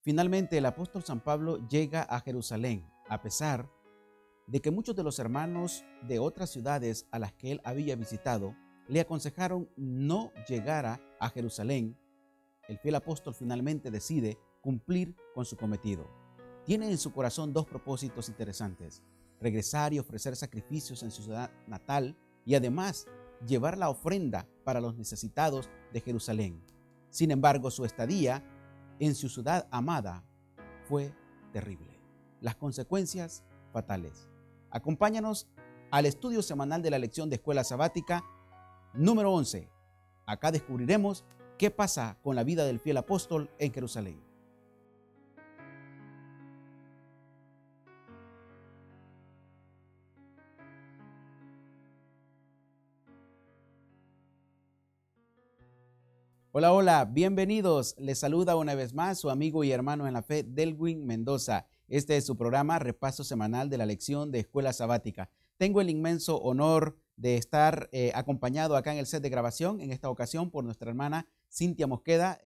Finalmente, el apóstol San Pablo llega a Jerusalén, a pesar de que muchos de los hermanos de otras ciudades a las que él había visitado le aconsejaron no llegar a Jerusalén. El fiel apóstol finalmente decide cumplir con su cometido. Tiene en su corazón dos propósitos interesantes: regresar y ofrecer sacrificios en su ciudad natal y además llevar la ofrenda para los necesitados de Jerusalén. Sin embargo, su estadía en su ciudad amada fue terrible. Las consecuencias fatales. Acompáñanos al estudio semanal de la lección de Escuela Sabática número 11. Acá descubriremos qué pasa con la vida del fiel apóstol en Jerusalén. Hola, hola, bienvenidos. Les saluda una vez más su amigo y hermano en la fe, Delwin Mendoza. Este es su programa Repaso Semanal de la Lección de Escuela Sabática. Tengo el inmenso honor de estar acompañado acá en el set de grabación, en esta ocasión por nuestra hermana Cintia Mosqueda.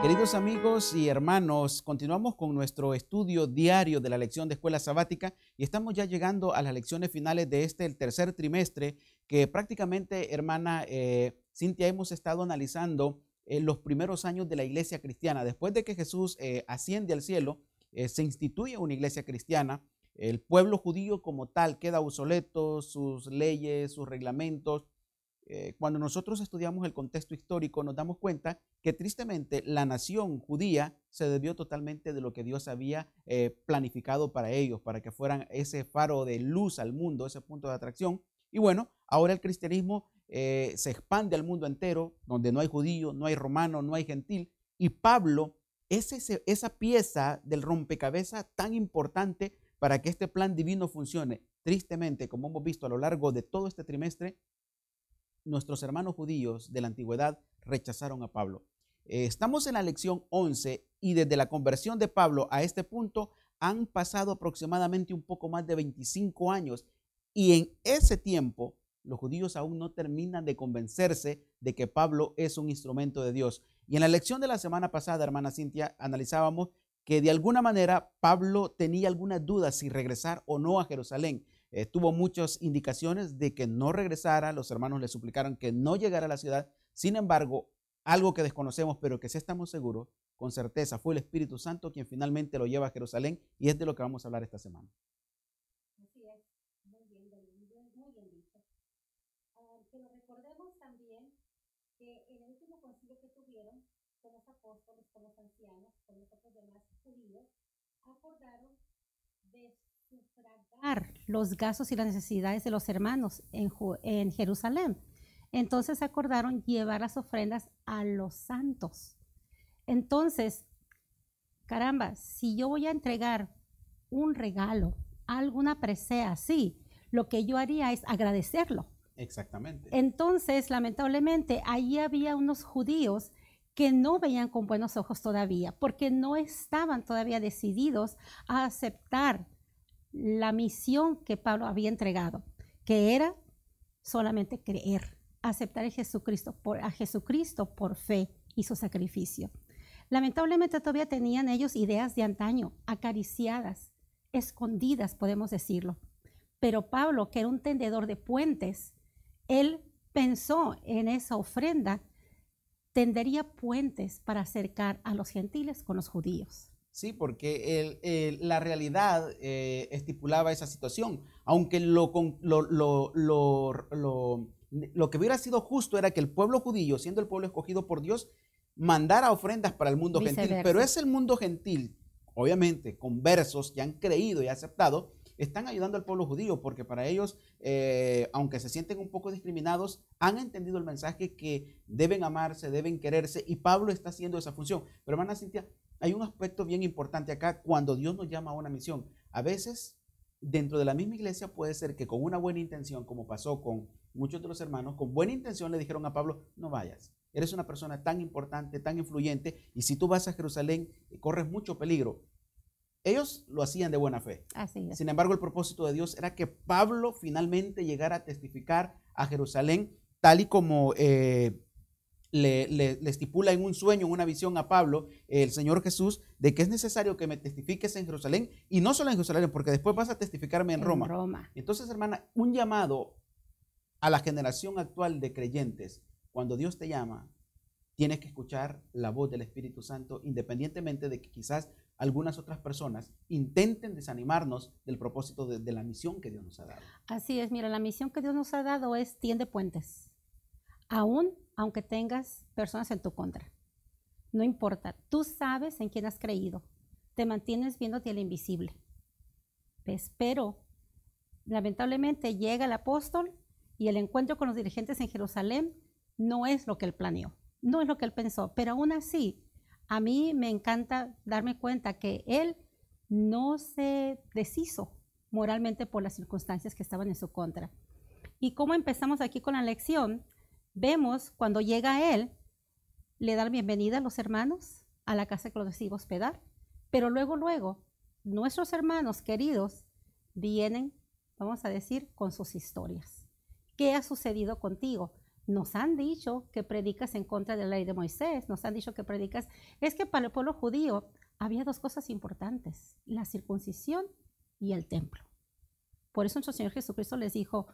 Queridos amigos y hermanos, continuamos con nuestro estudio diario de la lección de Escuela Sabática y estamos ya llegando a las lecciones finales de el tercer trimestre, que prácticamente, hermana Cintia, hemos estado analizando los primeros años de la iglesia cristiana. Después de que Jesús asciende al cielo, se instituye una iglesia cristiana. El pueblo judío como tal queda obsoleto, sus leyes, sus reglamentos. Cuando nosotros estudiamos el contexto histórico, nos damos cuenta que tristemente la nación judía se desvió totalmente de lo que Dios había planificado para ellos, para que fueran ese faro de luz al mundo, ese punto de atracción. Y bueno, ahora el cristianismo se expande al mundo entero, donde no hay judío, no hay romano, no hay gentil. Y Pablo es esa pieza del rompecabezas tan importante para que este plan divino funcione. Tristemente, como hemos visto a lo largo de todo este trimestre, nuestros hermanos judíos de la antigüedad rechazaron a Pablo. Estamos en la lección 11 y desde la conversión de Pablo a este punto han pasado aproximadamente un poco más de 25 años y en ese tiempo los judíos aún no terminan de convencerse de que Pablo es un instrumento de Dios. Y en la lección de la semana pasada, hermana Cintia, analizábamos que de alguna manera Pablo tenía algunas dudas si regresar o no a Jerusalén. Tuvo muchas indicaciones de que no regresara, los hermanos le suplicaron que no llegara a la ciudad. Sin embargo, algo que desconocemos, pero que sí estamos seguros, con certeza, fue el Espíritu Santo quien finalmente lo lleva a Jerusalén y es de lo que vamos a hablar esta semana. Así es, muy bien, muy bien dicho. Pero recordemos también que en el último concilio que tuvieron con los apóstoles, con los ancianos, con los otros demás judíos, acordaron de sufragar los gastos y las necesidades de los hermanos en Jerusalén. Entonces acordaron llevar las ofrendas a los santos. Entonces, caramba, si yo voy a entregar un regalo, alguna presea así, lo que yo haría es agradecerlo. Exactamente. Entonces, lamentablemente, allí había unos judíos que no veían con buenos ojos todavía, porque no estaban todavía decididos a aceptar la misión que Pablo había entregado, que era solamente creer, aceptar a Jesucristo por fe y su sacrificio. Lamentablemente todavía tenían ellos ideas de antaño, acariciadas, escondidas, podemos decirlo. Pero Pablo, que era un tendedor de puentes, él pensó en esa ofrenda, tendería puentes para acercar a los gentiles con los judíos. Sí, porque la realidad estipulaba esa situación, aunque lo que hubiera sido justo era que el pueblo judío, siendo el pueblo escogido por Dios, mandara ofrendas para el mundo gentil, pero es el mundo gentil, obviamente, conversos que han creído y aceptado, están ayudando al pueblo judío, porque para ellos, aunque se sienten un poco discriminados, han entendido el mensaje que deben amarse, deben quererse, y Pablo está haciendo esa función. Pero hermana Cintia, hay un aspecto bien importante acá cuando Dios nos llama a una misión. A veces, dentro de la misma iglesia puede ser que con una buena intención, como pasó con muchos de los hermanos, con buena intención le dijeron a Pablo, no vayas. Eres una persona tan importante, tan influyente, y si tú vas a Jerusalén, corres mucho peligro. Ellos lo hacían de buena fe. Así es. Sin embargo, el propósito de Dios era que Pablo finalmente llegara a testificar a Jerusalén, tal y como le estipula en un sueño, en una visión a Pablo, el Señor Jesús, de que es necesario que me testifiques en Jerusalén, y no solo en Jerusalén, porque después vas a testificarme en Roma. Entonces, hermana, un llamado a la generación actual de creyentes, cuando Dios te llama, tienes que escuchar la voz del Espíritu Santo, independientemente de que quizás algunas otras personas intenten desanimarnos del propósito de la misión que Dios nos ha dado. Así es, mira, la misión que Dios nos ha dado es tiende puentes, aunque tengas personas en tu contra. No importa, tú sabes en quién has creído, te mantienes viéndote al invisible. ¿Ves? Pero lamentablemente llega el apóstol y el encuentro con los dirigentes en Jerusalén no es lo que él planeó, no es lo que él pensó, pero aún así, a mí me encanta darme cuenta que él no se deshizo moralmente por las circunstancias que estaban en su contra. Y como empezamos aquí con la lección, vemos cuando llega él, le da la bienvenida a los hermanos a la casa que los iba a hospedar, pero luego, nuestros hermanos queridos vienen, vamos a decir, con sus historias. ¿Qué ha sucedido contigo? Nos han dicho que predicas en contra de la ley de Moisés, nos han dicho que predicas. Es que para el pueblo judío había dos cosas importantes, la circuncisión y el templo. Por eso nuestro Señor Jesucristo les dijo,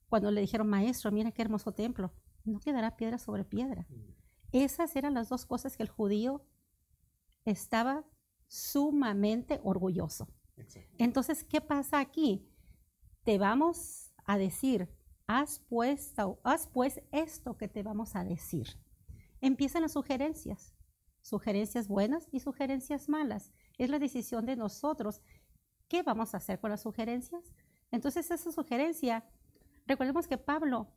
cuando le dijeron, maestro, mira qué hermoso templo, no quedará piedra sobre piedra. Esas eran las dos cosas que el judío estaba sumamente orgulloso. Entonces, ¿qué pasa aquí? Te vamos a decir, haz pues esto que te vamos a decir. Empiezan las sugerencias buenas y sugerencias malas. Es la decisión de nosotros. ¿Qué vamos a hacer con las sugerencias? Entonces esa sugerencia, recordemos que Pablo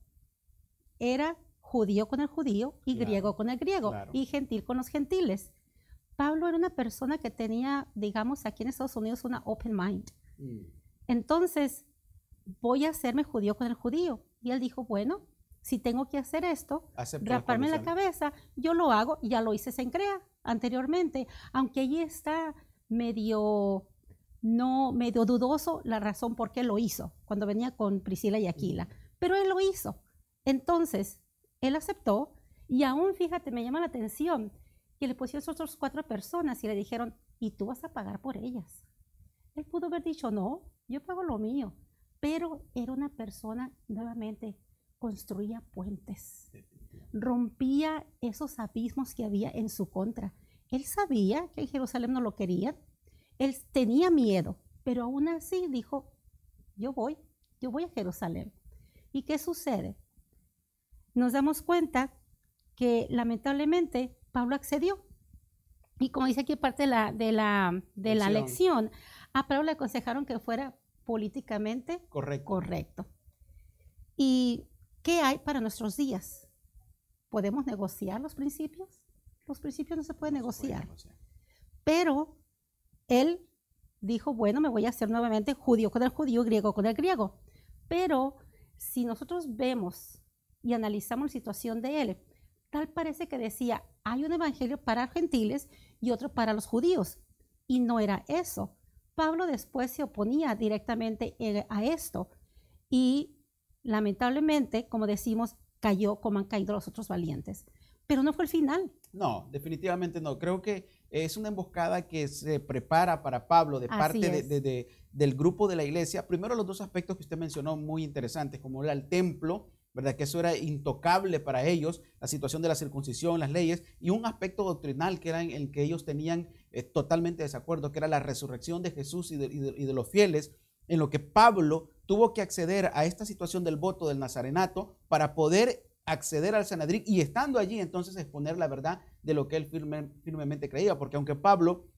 era judío con el judío y griego con el griego y gentil con los gentiles. Pablo era una persona que tenía, digamos, aquí en Estados Unidos una open mind. Entonces, voy a hacerme judío con el judío. Y él dijo, bueno, si tengo que hacer esto, raparme la cabeza, yo lo hago, ya lo hice en Crea anteriormente, aunque allí está medio dudoso la razón por qué lo hizo, cuando venía con Priscila y Aquila, pero él lo hizo. Entonces, él aceptó y aún, fíjate, me llama la atención que le pusieron otras 4 personas y le dijeron, ¿y tú vas a pagar por ellas? Él pudo haber dicho, no, yo pago lo mío. Pero era una persona, nuevamente, construía puentes, rompía esos abismos que había en su contra. Él sabía que en Jerusalén no lo querían, él tenía miedo, pero aún así dijo, yo voy a Jerusalén. ¿Y qué sucede? Nos damos cuenta que lamentablemente Pablo accedió. Y como dice aquí parte de la lección, a Pablo le aconsejaron que fuera políticamente correcto. ¿Y qué hay para nuestros días? ¿Podemos negociar los principios? Los principios no se pueden negociar. Pero él dijo, bueno, me voy a hacer nuevamente judío con el judío, griego con el griego. Pero si nosotros vemos y analizamos la situación de él, tal parece que decía, hay un evangelio para gentiles y otro para los judíos. Y no era eso. Pablo después se oponía directamente a esto y lamentablemente, como decimos, cayó como han caído los otros valientes. Pero no fue el final. No, definitivamente no. Creo que es una emboscada que se prepara para Pablo de parte del grupo de la iglesia. Primero, los 2 aspectos que usted mencionó muy interesantes, como era el templo, ¿verdad? Que eso era intocable para ellos, la situación de la circuncisión, las leyes, y un aspecto doctrinal que era en el que ellos tenían totalmente desacuerdo, que era la resurrección de Jesús y de los fieles, en lo que Pablo tuvo que acceder a esta situación del voto del nazarenato para poder acceder al Sanedrín y estando allí entonces exponer la verdad de lo que él firmemente creía, porque aunque Pablo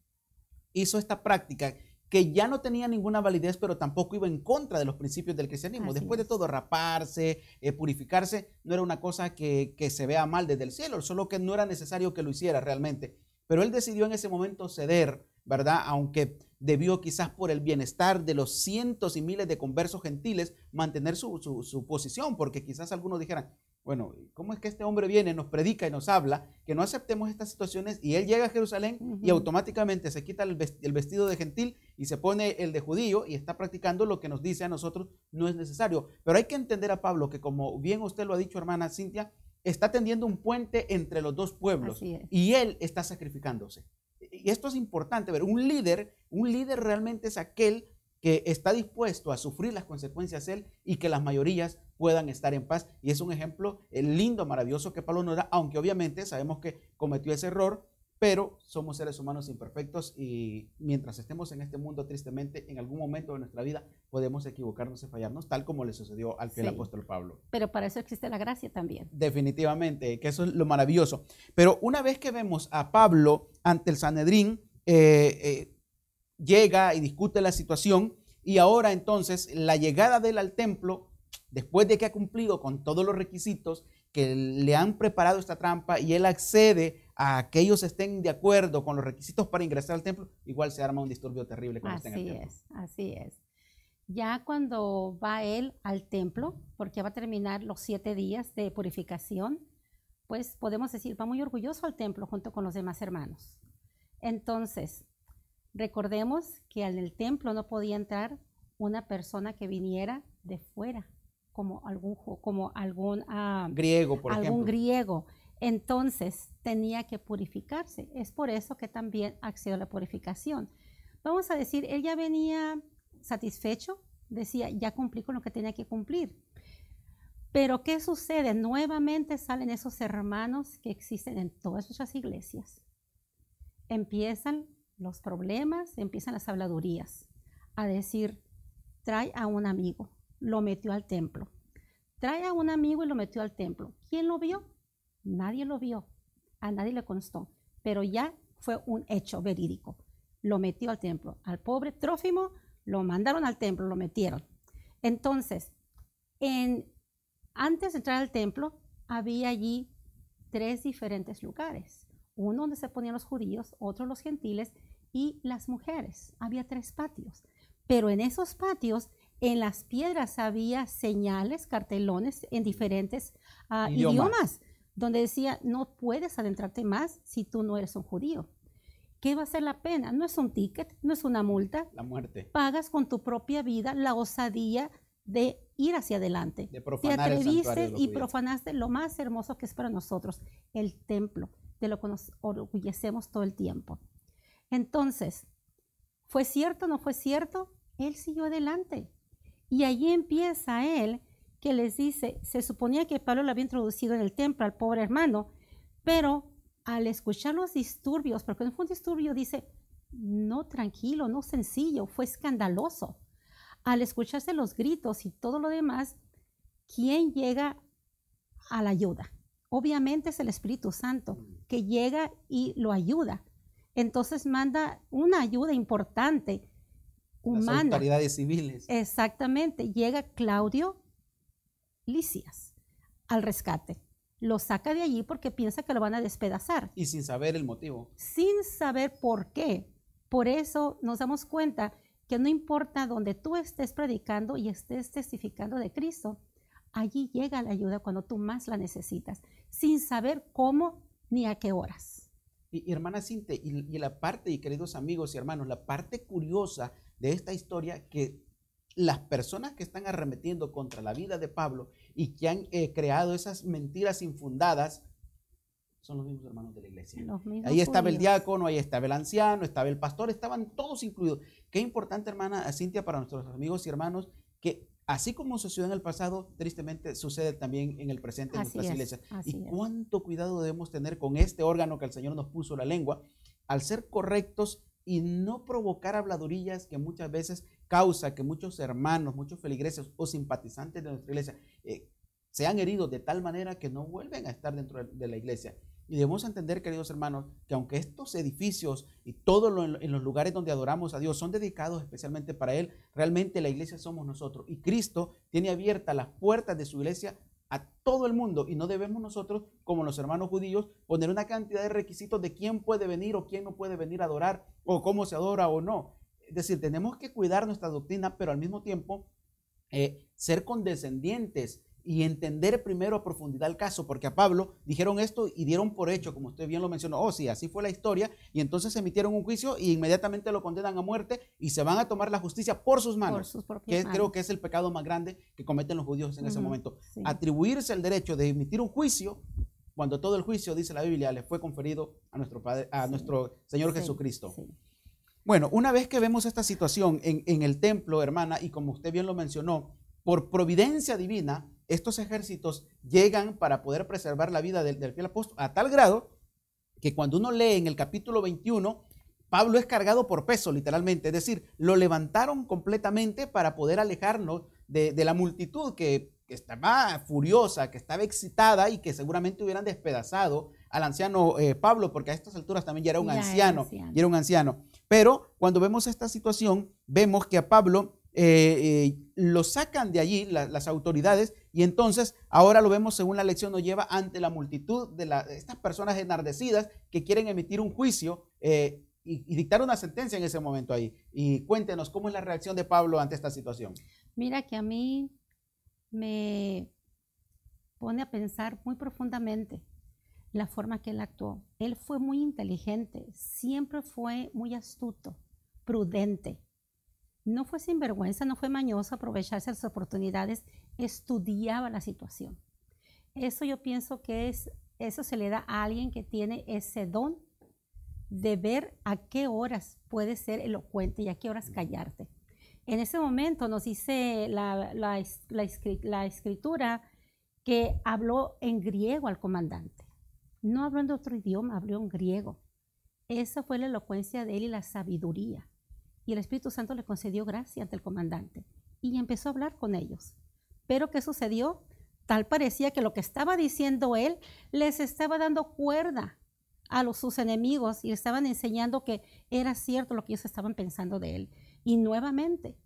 hizo esta práctica que ya no tenía ninguna validez, pero tampoco iba en contra de los principios del cristianismo. Así Después de todo, raparse, purificarse, no era una cosa que se vea mal desde el cielo, solo que no era necesario que lo hiciera realmente. Pero él decidió en ese momento ceder, ¿verdad? Aunque debió quizás por el bienestar de los cientos y miles de conversos gentiles mantener su posición, porque quizás algunos dijeran, bueno, ¿cómo es que este hombre viene, nos predica y nos habla que no aceptemos estas situaciones? Y él llega a Jerusalén y automáticamente se quita el vestido de gentil y se pone el de judío y está practicando lo que nos dice a nosotros no es necesario. Pero hay que entender a Pablo que, como bien usted lo ha dicho, hermana Cintia, está tendiendo un puente entre los dos pueblos Así es. y él está sacrificándose. Y esto es importante ver, un líder realmente es aquel que está dispuesto a sufrir las consecuencias él y que las mayorías puedan estar en paz. Y es un ejemplo lindo, maravilloso que Pablo nos da, aunque obviamente sabemos que cometió ese error, pero somos seres humanos imperfectos y mientras estemos en este mundo, tristemente, en algún momento de nuestra vida podemos equivocarnos y fallarnos, tal como le sucedió al fiel apóstol Pablo. Pero para eso existe la gracia también. Definitivamente, que eso es lo maravilloso. Pero una vez que vemos a Pablo ante el Sanedrín, llega y discute la situación y ahora entonces la llegada de él al templo, después de que ha cumplido con todos los requisitos que le han preparado esta trampa y él accede a que ellos estén de acuerdo con los requisitos para ingresar al templo, igual se arma un disturbio terrible cuando estén en el templo. Así es. Ya cuando va él al templo, porque va a terminar los 7 días de purificación, pues podemos decir, va muy orgulloso al templo junto con los demás hermanos. Entonces, recordemos que en el templo no podía entrar una persona que viniera de fuera, como algún griego, por ejemplo. Algún griego. Entonces, tenía que purificarse. Es por eso que también accedió a la purificación. Vamos a decir, él ya venía satisfecho, decía, ya cumplí con lo que tenía que cumplir. Pero, ¿qué sucede? Nuevamente salen esos hermanos que existen en todas nuestras iglesias. Empiezan los problemas, empiezan las habladurías, a decir, trae a un amigo, lo metió al templo. Trae a un amigo y lo metió al templo. ¿Quién lo vio? Nadie lo vio, a nadie le constó, pero ya fue un hecho verídico. Lo metió al templo. Al pobre Trófimo lo mandaron al templo, lo metieron. Entonces, antes de entrar al templo, había allí 3 diferentes lugares. Uno donde se ponían los judíos, otro los gentiles y las mujeres. Había 3 patios. Pero en esos patios, en las piedras había señales, cartelones en diferentes idiomas, donde decía, no puedes adentrarte más si tú no eres un judío. ¿Qué va a ser la pena? No es un ticket, no es una multa. La muerte. Pagas con tu propia vida la osadía de ir hacia adelante. De profanar te atreviste el santuario de los y judíos. profanaste lo más hermoso que es para nosotros, el templo, de lo que nos orgullecemos todo el tiempo. Entonces, ¿fue cierto o no fue cierto? Él siguió adelante. Y allí empieza él, que les dice, se suponía que Pablo lo había introducido en el templo al pobre hermano, pero al escuchar los disturbios, porque no fue un disturbio, dice, no tranquilo, no sencillo, fue escandaloso. Al escucharse los gritos y todo lo demás, ¿quién llega a la ayuda? Obviamente es el Espíritu Santo, que llega y lo ayuda. Entonces manda una ayuda importante, humana. Las autoridades civiles. Exactamente, llega Claudio Lisias al rescate. Lo saca de allí porque piensa que lo van a despedazar. Y sin saber el motivo. Sin saber por qué. Por eso nos damos cuenta que no importa donde tú estés predicando y estés testificando de Cristo, allí llega la ayuda cuando tú más la necesitas, sin saber cómo ni a qué horas. Y hermana Cinte, y la parte, y queridos amigos y hermanos, la parte curiosa de esta historia, que las personas que están arremetiendo contra la vida de Pablo y que han creado esas mentiras infundadas, son los mismos hermanos de la iglesia. Ahí estaba el diácono, ahí estaba el anciano, estaba el pastor, estaban todos incluidos. Qué importante, hermana Cintia, para nuestros amigos y hermanos, que así como sucedió en el pasado, tristemente sucede también en el presente en nuestras iglesias. Y cuánto cuidado debemos tener con este órgano que el Señor nos puso, la lengua, al ser correctos y no provocar habladurillas que muchas veces causa que muchos hermanos, muchos feligreses o simpatizantes de nuestra iglesia sean heridos de tal manera que no vuelven a estar dentro de la iglesia. Y debemos entender, queridos hermanos, que aunque estos edificios y todo en los lugares donde adoramos a Dios son dedicados especialmente para Él, realmente la iglesia somos nosotros. Y Cristo tiene abiertas las puertas de su iglesia a todo el mundo. Y no debemos nosotros, como los hermanos judíos, poner una cantidad de requisitos de quién puede venir o quién no puede venir a adorar o cómo se adora o no. Es decir, tenemos que cuidar nuestra doctrina, pero al mismo tiempo ser condescendientes y entender primero a profundidad el caso, porque a Pablo dijeron esto y dieron por hecho, como usted bien lo mencionó, oh sí, así fue la historia, y entonces emitieron un juicio y inmediatamente lo condenan a muerte y se van a tomar la justicia por sus manos, por sus propias manos. creo que es el pecado más grande que cometen los judíos en ese momento, Sí. atribuirse el derecho de emitir un juicio cuando todo el juicio, dice la Biblia, le fue conferido a nuestro Padre, a nuestro Señor Jesucristo. Sí. Bueno, una vez que vemos esta situación en el templo, hermana, y como usted bien lo mencionó, por providencia divina, estos ejércitos llegan para poder preservar la vida del fiel apóstol a tal grado que cuando uno lee en el capítulo 21, Pablo es cargado por peso, literalmente, es decir, lo levantaron completamente para poder alejarnos de la multitud que estaba furiosa, que estaba excitada y que seguramente hubieran despedazado al anciano Pablo, porque a estas alturas también ya era un anciano. Pero cuando vemos esta situación, vemos que a Pablo lo sacan de allí las autoridades y entonces ahora lo vemos según la lección nos lleva ante la multitud de estas personas enardecidas que quieren emitir un juicio y dictar una sentencia en ese momento ahí. Y cuéntenos cómo es la reacción de Pablo ante esta situación. Mira que a mí me pone a pensar muy profundamente la forma que él actuó. Él fue muy inteligente, siempre fue muy astuto, prudente. No fue sinvergüenza, no fue mañoso aprovecharse de las oportunidades, estudiaba la situación. Eso yo pienso que eso se le da a alguien que tiene ese don de ver a qué horas puedes ser elocuente y a qué horas callarte. En ese momento nos dice la escritura que habló en griego al comandante. No habló en otro idioma, habló en griego. Esa fue la elocuencia de él y la sabiduría. Y el Espíritu Santo le concedió gracia ante el comandante y empezó a hablar con ellos. Pero ¿qué sucedió? Tal parecía que lo que estaba diciendo él les estaba dando cuerda a sus enemigos y le estaban enseñando que era cierto lo que ellos estaban pensando de él. Y nuevamente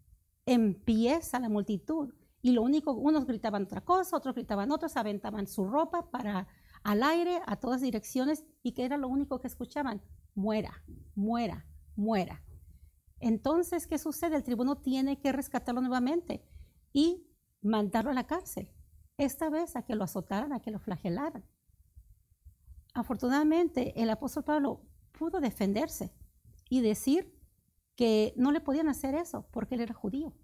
empieza la multitud y lo único, unos gritaban otra cosa, otros gritaban otros, aventaban su ropa al aire a todas direcciones y que era lo único que escuchaban: muera, muera, muera. Entonces, ¿qué sucede? El tribuno tiene que rescatarlo nuevamente y mandarlo a la cárcel, esta vez a que lo azotaran, a que lo flagelaran. Afortunadamente, el apóstol Pablo pudo defenderse y decir que no le podían hacer eso porque él era judío.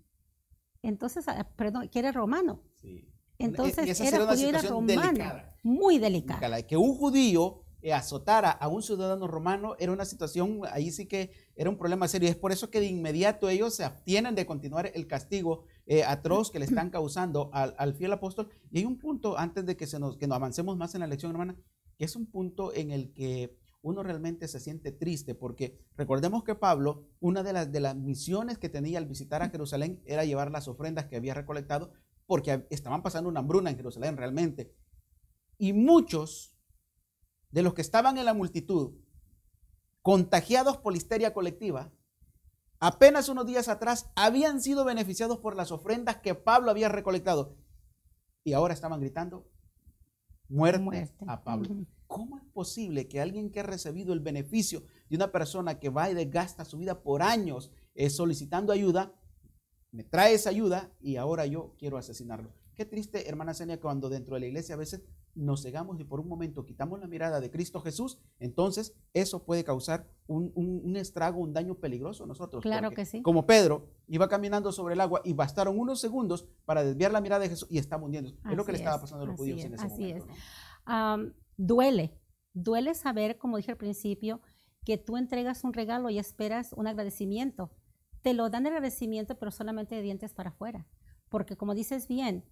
Entonces, perdón, que era romano. Sí. Entonces, era judío, era romano, muy delicada. Que un judío azotara a un ciudadano romano era una situación, ahí sí que era un problema serio. Es por eso que de inmediato ellos se abstienen de continuar el castigo atroz que le están causando al fiel apóstol. Y hay un punto, antes de que nos avancemos más en la lección, hermana, que es un punto en el que uno realmente se siente triste, porque recordemos que Pablo, una de las misiones que tenía al visitar a Jerusalén era llevar las ofrendas que había recolectado, porque estaban pasando una hambruna en Jerusalén realmente. Y muchos de los que estaban en la multitud, contagiados por la histeria colectiva, apenas unos días atrás habían sido beneficiados por las ofrendas que Pablo había recolectado. Y ahora estaban gritando: muerte a Pablo. ¿Cómo es posible que alguien que ha recibido el beneficio de una persona que va y desgasta su vida por años solicitando ayuda, me trae esa ayuda y ahora yo quiero asesinarlo? Qué triste, hermana Zenia, cuando dentro de la iglesia a veces nos cegamos y por un momento quitamos la mirada de Cristo Jesús, entonces eso puede causar un estrago, un daño peligroso a nosotros. Claro que sí. Como Pedro iba caminando sobre el agua y bastaron unos segundos para desviar la mirada de Jesús y estaba hundiendo. Es lo que le estaba pasando a los judíos en ese momento. ¿No? Duele saber, como dije al principio, que tú entregas un regalo y esperas un agradecimiento. Te lo dan el agradecimiento, pero solamente de dientes para afuera. Porque como dices bien,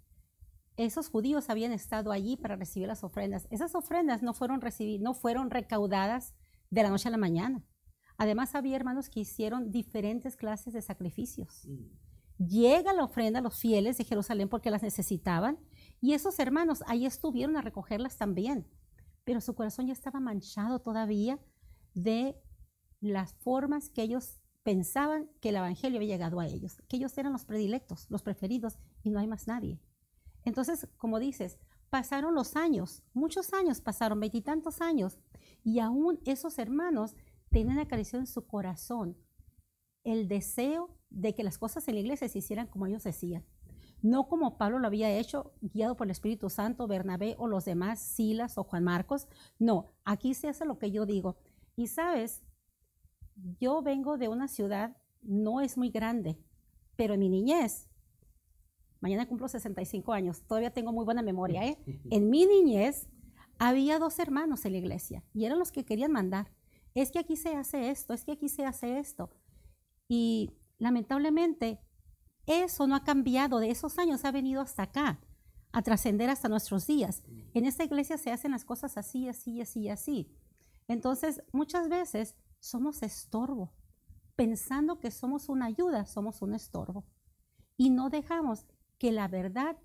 esos judíos habían estado allí para recibir las ofrendas. Esas ofrendas no fueron recaudadas de la noche a la mañana. Además, había hermanos que hicieron diferentes clases de sacrificios. Llega la ofrenda a los fieles de Jerusalén porque las necesitaban, y esos hermanos ahí estuvieron a recogerlas también. Pero su corazón ya estaba manchado todavía de las formas que ellos pensaban que el evangelio había llegado a ellos, que ellos eran los predilectos, los preferidos, y no hay más nadie. Entonces, como dices, pasaron los años, muchos años pasaron, 20 y tantos años, y aún esos hermanos tenían acariciado en su corazón el deseo de que las cosas en la iglesia se hicieran como ellos decían. no como Pablo lo había hecho, guiado por el Espíritu Santo, Bernabé o los demás, Silas o Juan Marcos. No, aquí se hace lo que yo digo. Y sabes, yo vengo de una ciudad, no es muy grande, pero en mi niñez, mañana cumplo 65 años, todavía tengo muy buena memoria, ¿eh? En mi niñez había 2 hermanos en la iglesia y eran los que querían mandar. Es que aquí se hace esto, es que aquí se hace esto. Y lamentablemente eso no ha cambiado, de esos años ha venido hasta acá, a trascender hasta nuestros días. En esta iglesia se hacen las cosas así, así, así, así. Entonces, muchas veces somos estorbo. Pensando que somos una ayuda, somos un estorbo. Y no dejamos que la verdad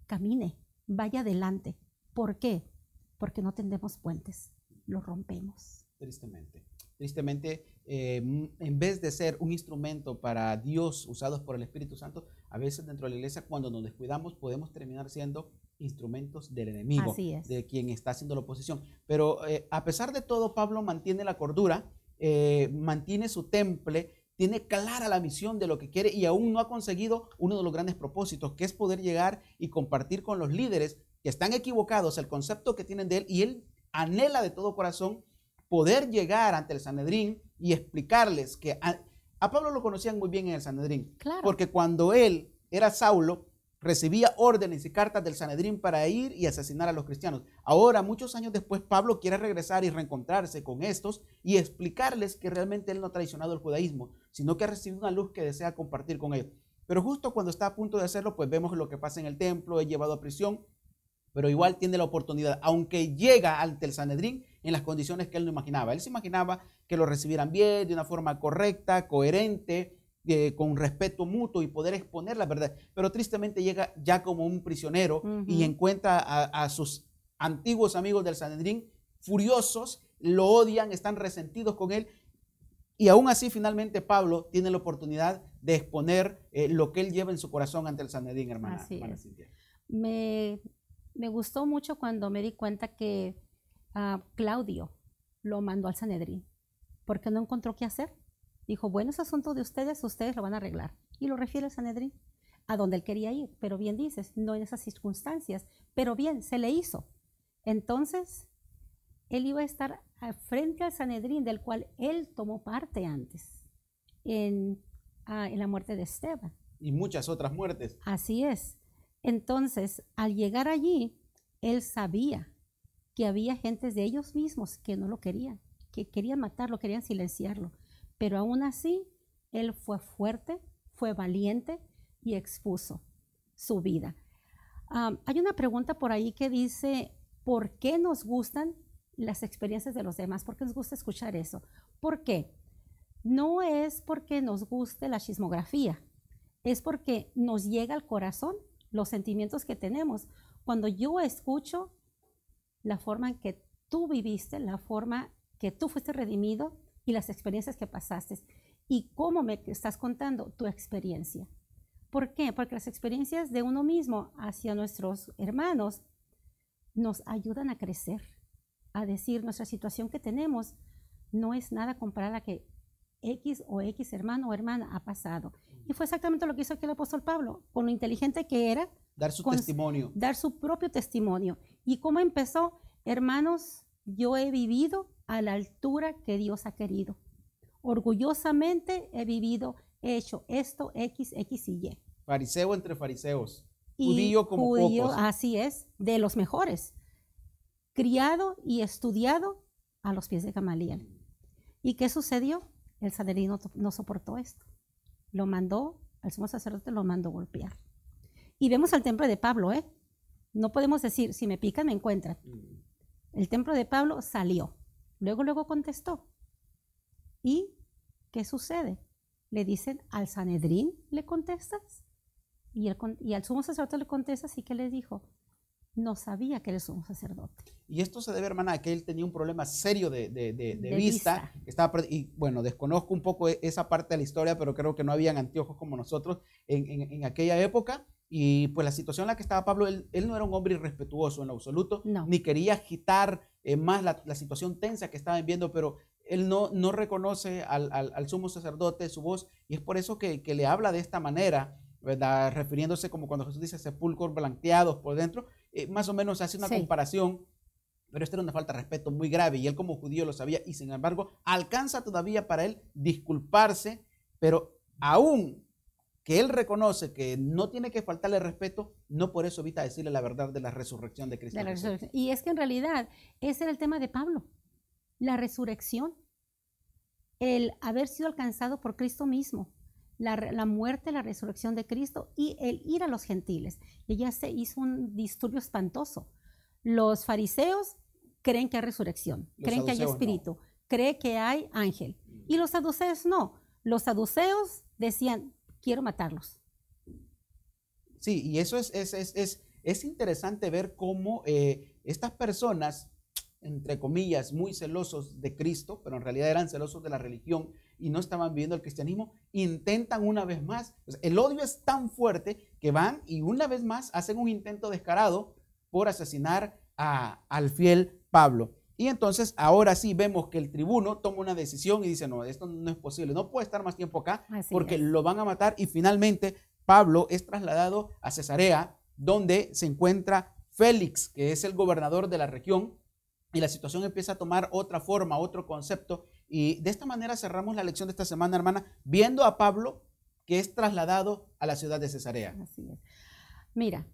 camine, vaya adelante. ¿Por qué? Porque no tendemos puentes, los rompemos. Tristemente. Tristemente, en vez de ser un instrumento para Dios usados por el Espíritu Santo, a veces dentro de la iglesia, cuando nos descuidamos, podemos terminar siendo instrumentos del enemigo, de quien está haciendo la oposición. Pero a pesar de todo, Pablo mantiene la cordura, mantiene su temple, tiene clara la misión de lo que quiere y aún no ha conseguido uno de los grandes propósitos, que es poder llegar y compartir con los líderes que están equivocados el concepto que tienen de él, y él anhela de todo corazón poder llegar ante el Sanedrín y explicarles que a Pablo lo conocían muy bien en el Sanedrín, claro, porque cuando él era Saulo, recibía órdenes y cartas del Sanedrín para ir y asesinar a los cristianos. Ahora, muchos años después, Pablo quiere regresar y reencontrarse con estos y explicarles que realmente él no ha traicionado el judaísmo, sino que ha recibido una luz que desea compartir con ellos. Pero justo cuando está a punto de hacerlo, pues vemos lo que pasa en el templo, es llevado a prisión, pero igual tiene la oportunidad, aunque llega ante el Sanedrín en las condiciones que él no imaginaba. Él se imaginaba que lo recibieran bien, de una forma correcta, coherente, con respeto mutuo y poder exponer la verdad. Pero tristemente llega ya como un prisionero y encuentra a sus antiguos amigos del Sanedrín furiosos, lo odian, están resentidos con él. Y aún así, finalmente, Pablo tiene la oportunidad de exponer lo que él lleva en su corazón ante el Sanedrín, hermana. Así hermana es. Cintia. Me gustó mucho cuando me di cuenta que Claudio lo mandó al Sanedrín, porque no encontró qué hacer. Dijo, bueno, es asunto de ustedes, ustedes lo van a arreglar. Y lo refiere al Sanedrín, a donde él quería ir. Pero bien dices, no en esas circunstancias, pero bien, se le hizo. Entonces, él iba a estar frente al Sanedrín, del cual él tomó parte antes, en la muerte de Esteban. Y muchas otras muertes. Así es. Entonces, al llegar allí, él sabía que había gentes de ellos mismos que no lo querían, que querían matarlo, querían silenciarlo. Pero aún así, él fue fuerte, fue valiente y expuso su vida. Hay una pregunta por ahí que dice, ¿por qué nos gustan las experiencias de los demás? ¿Por qué nos gusta escuchar eso? ¿Por qué? No es porque nos guste la chismografía, es porque nos llega al corazón los sentimientos que tenemos. Cuando yo escucho la forma en que tú viviste, la forma que tú fuiste redimido y las experiencias que pasaste y cómo me estás contando tu experiencia. ¿Por qué? Porque las experiencias de uno mismo hacia nuestros hermanos nos ayudan a crecer, a decir nuestra situación que tenemos no es nada comparada a que X o X hermano o hermana ha pasado. Y fue exactamente lo que hizo aquí el apóstol Pablo, con lo inteligente que era. Dar su testimonio. Dar su propio testimonio. ¿Y cómo empezó? Hermanos, yo he vivido a la altura que Dios ha querido. Orgullosamente he vivido, he hecho esto, X, X y Y. Fariseo entre fariseos. Judío como pocos. Así es, de los mejores. Criado y estudiado a los pies de Gamaliel. ¿Y qué sucedió? El Sanedrín no soportó esto. Lo mandó, al sumo sacerdote lo mandó golpear. Y vemos al templo de Pablo, ¿eh? No podemos decir, si me pican, me encuentran. El templo de Pablo salió. Luego contestó. ¿Y qué sucede? Le dicen, ¿al Sanedrín le contestas? Y al sumo sacerdote le contestas, ¿y qué le dijo? No sabía que era el sumo sacerdote. Y esto se debe, hermana, a que él tenía un problema serio de vista. Y bueno, desconozco un poco esa parte de la historia, pero creo que no habían anteojos como nosotros en aquella época. Y pues la situación en la que estaba Pablo, él no era un hombre irrespetuoso en lo absoluto, no. Ni quería agitar más la situación tensa que estaban viendo, pero él no reconoce al sumo sacerdote su voz, y es por eso que le habla de esta manera. ¿verdad? Refiriéndose como cuando Jesús dice sepulcros blanqueados por dentro, más o menos hace una Sí. comparación, pero esto era una falta de respeto muy grave y él como judío lo sabía y sin embargo alcanza todavía para él disculparse, pero aún que él reconoce que no tiene que faltarle respeto, no por eso evita decirle la verdad de la resurrección de Cristo De la Jesús. resurrección. Y es que en realidad ese era el tema de Pablo, la resurrección, el haber sido alcanzado por Cristo mismo, la muerte, la resurrección de Cristo y el ir a los gentiles. Y ya se hizo un disturbio espantoso. Los fariseos creen que hay resurrección, Los creen que hay saduceos espíritu, creen que hay ángel. Y los saduceos no. Los saduceos decían, quiero matarlos. Sí, y eso es interesante ver cómo estas personas, entre comillas, muy celosos de Cristo, pero en realidad eran celosos de la religión y no estaban viviendo el cristianismo, intentan una vez más. O sea, el odio es tan fuerte que van y una vez más hacen un intento descarado por asesinar al fiel Pablo. Y entonces ahora sí vemos que el tribuno toma una decisión y dice, no, esto no es posible, no puede estar más tiempo acá Así porque es. lo van a matar y finalmente Pablo es trasladado a Cesarea, donde se encuentra Félix, que es el gobernador de la región, y la situación empieza a tomar otra forma, otro concepto, y de esta manera cerramos la lección de esta semana, hermana, viendo a Pablo que es trasladado a la ciudad de Cesarea. Así es. Mira,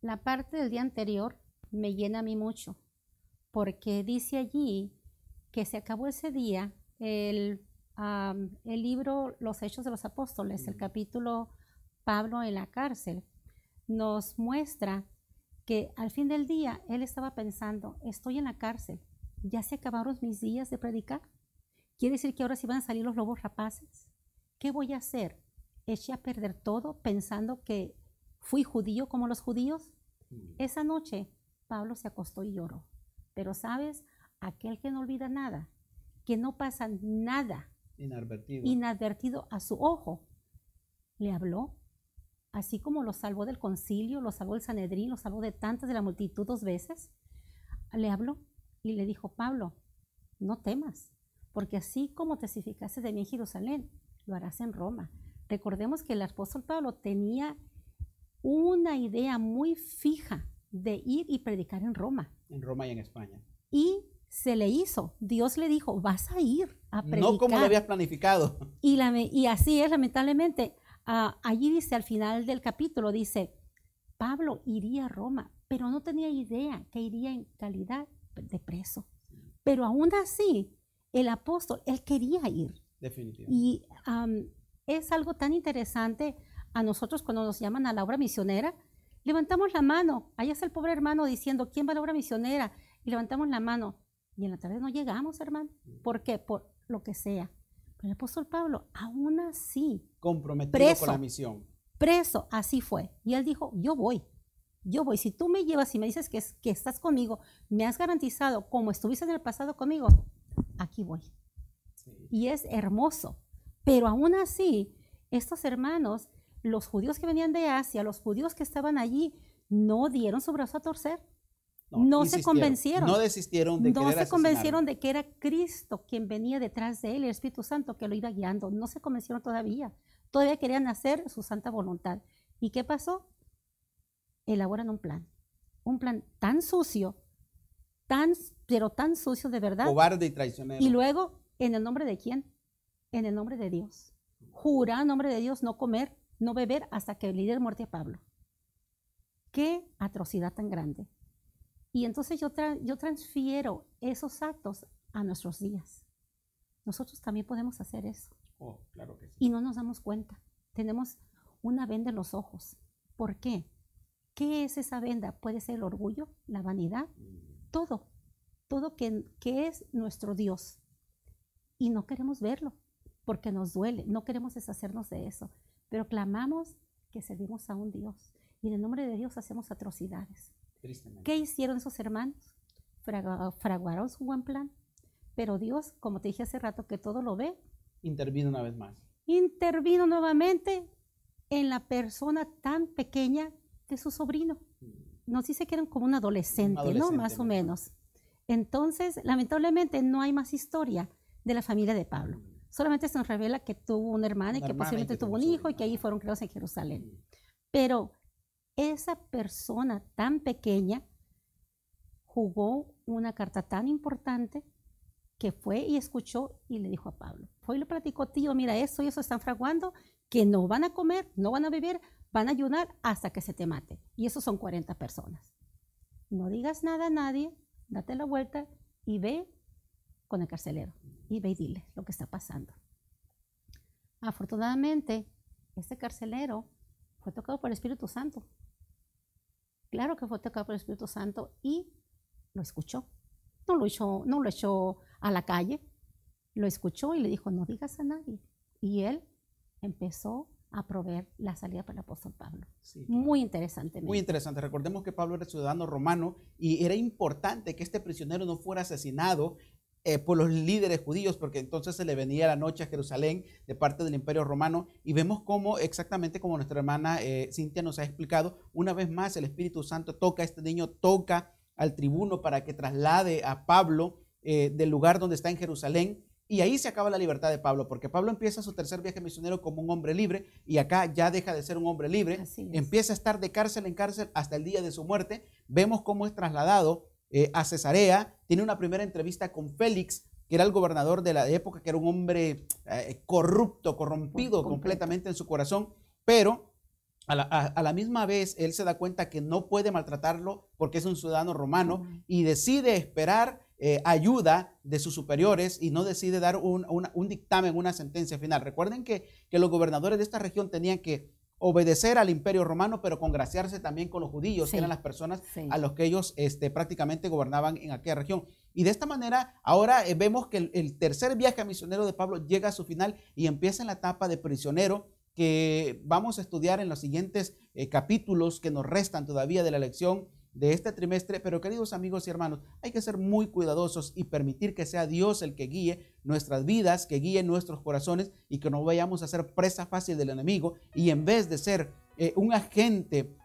la parte del día anterior me llena a mí mucho, porque dice allí que se acabó ese día el libro Los Hechos de los Apóstoles, el capítulo Pablo en la cárcel, nos muestra que al fin del día él estaba pensando, estoy en la cárcel, ya se acabaron mis días de predicar. ¿Quiere decir que ahora sí van a salir los lobos rapaces? ¿Qué voy a hacer? ¿Eché a perder todo pensando que fui judío como los judíos? Esa noche Pablo se acostó y lloró. Pero sabes, aquel que no olvida nada, que no pasa nada inadvertido a su ojo, le habló, así como lo salvó del concilio, lo salvó del Sanedrín, lo salvó de tantas de la multitud 2 veces, le habló y le dijo, Pablo, no temas, porque así como testificaste de mí en Jerusalén, lo harás en Roma. Recordemos que el apóstol Pablo tenía una idea muy fija de ir y predicar en Roma. En Roma y en España. Y se le hizo. Dios le dijo, vas a ir a predicar. No como lo habías planificado. Y así es, lamentablemente. Allí dice, al final del capítulo, dice, Pablo iría a Roma, pero no tenía idea que iría en calidad de preso. Pero aún así, el apóstol, él quería ir. Definitivamente. Y es algo tan interesante a nosotros cuando nos llaman a la obra misionera, levantamos la mano. Allá está el pobre hermano diciendo, ¿quién va a la obra misionera? Y levantamos la mano. Y en la tarde no llegamos, hermano. ¿Por qué? Por lo que sea. Pero el apóstol Pablo, aún así, comprometido con la misión. Preso, así fue. Y él dijo, yo voy. Si tú me llevas y me dices que estás conmigo, me has garantizado, como estuviste en el pasado conmigo, aquí voy. Sí. Y es hermoso. Pero aún así, estos hermanos, los judíos que venían de Asia, los judíos que estaban allí, no dieron su brazo a torcer. No se convencieron. No desistieron de querer asesinarlo. No se convencieron de que era Cristo quien venía detrás de él, el Espíritu Santo que lo iba guiando. No se convencieron todavía. Todavía querían hacer su santa voluntad. ¿Y qué pasó? Elaboran un plan tan sucio, pero tan sucio de verdad. Cobarde y traicionero. Y luego, ¿en el nombre de quién? En el nombre de Dios. Jura en nombre de Dios no comer, no beber hasta que el líder muerte a Pablo. ¡Qué atrocidad tan grande! Y entonces yo transfiero esos actos a nuestros días. Nosotros también podemos hacer eso. Oh, claro que sí. Y no nos damos cuenta. Tenemos una venda en los ojos. ¿Por qué? ¿Qué es esa venda? Puede ser el orgullo, la vanidad, todo que es nuestro Dios. Y no queremos verlo porque nos duele, no queremos deshacernos de eso. Pero clamamos que servimos a un Dios. Y en el nombre de Dios hacemos atrocidades. ¿Qué hicieron esos hermanos? Fraguaron su buen plan. Pero Dios, como te dije hace rato, que todo lo ve, intervino una vez más. Intervino nuevamente en la persona tan pequeña de su sobrino. Nos dice que eran como un adolescente, ¿no? Más o menos. Entonces, lamentablemente, no hay más historia de la familia de Pablo. Solamente se nos revela que tuvo una hermana y que posiblemente tuvo un hijo y que ahí fueron creados en Jerusalén. Pero esa persona tan pequeña jugó una carta tan importante que fue y escuchó y le dijo a Pablo. Fue y le platicó, tío, mira, eso y eso están fraguando, que no van a comer, no van a beber, van a ayunar hasta que se te mate. Y esos son 40 personas. No digas nada a nadie, date la vuelta y ve con el carcelero. Y ve y dile lo que está pasando. Afortunadamente, este carcelero fue tocado por el Espíritu Santo. Claro que fue tocado por el Espíritu Santo y lo escuchó. No lo echó a la calle, lo escuchó y le dijo, no digas a nadie. Y él empezó a proveer la salida para el apóstol Pablo. Sí, claro. Muy interesante. Muy interesante. Recordemos que Pablo era ciudadano romano y era importante que este prisionero no fuera asesinado por los líderes judíos, porque entonces se le venía la noche a Jerusalén de parte del Imperio Romano, y vemos cómo, exactamente como nuestra hermana Cintia nos ha explicado, una vez más el Espíritu Santo toca a este niño, toca al tribuno para que traslade a Pablo del lugar donde está en Jerusalén, y ahí se acaba la libertad de Pablo, porque Pablo empieza su tercer viaje misionero como un hombre libre, y acá ya deja de ser un hombre libre, empieza a estar de cárcel en cárcel hasta el día de su muerte. Vemos cómo es trasladado a Cesarea, tiene una primera entrevista con Félix, que era el gobernador de la época, que era un hombre corrompido completamente en su corazón, pero a la misma vez él se da cuenta que no puede maltratarlo porque es un ciudadano romano y decide esperar ayuda de sus superiores y no decide dar un dictamen, una sentencia final. Recuerden que los gobernadores de esta región tenían que obedecer al Imperio Romano, pero congraciarse también con los judíos, que eran las personas a los que ellos prácticamente gobernaban en aquella región. Y de esta manera, ahora vemos que el tercer viaje misionero de Pablo llega a su final y empieza en la etapa de prisionero, que vamos a estudiar en los siguientes capítulos que nos restan todavía de la lección de este trimestre. Pero queridos amigos y hermanos, hay que ser muy cuidadosos y permitir que sea Dios el que guíe nuestras vidas, que guíe nuestros corazones, y que no vayamos a ser presa fácil del enemigo, y en vez de ser un agente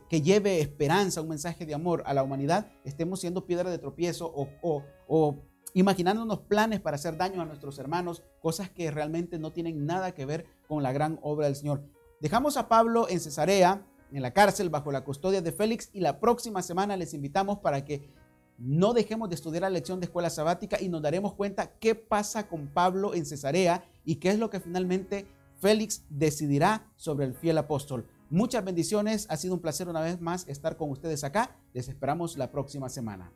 que lleve esperanza, un mensaje de amor a la humanidad, estemos siendo piedra de tropiezo o imaginándonos planes para hacer daño a nuestros hermanos, cosas que realmente no tienen nada que ver con la gran obra del Señor. Dejamos a Pablo en Cesarea, en la cárcel, bajo la custodia de Félix, y la próxima semana les invitamos para que no dejemos de estudiar la lección de escuela sabática y nos daremos cuenta qué pasa con Pablo en Cesarea y qué es lo que finalmente Félix decidirá sobre el fiel apóstol. Muchas bendiciones, ha sido un placer una vez más estar con ustedes acá. Les esperamos la próxima semana.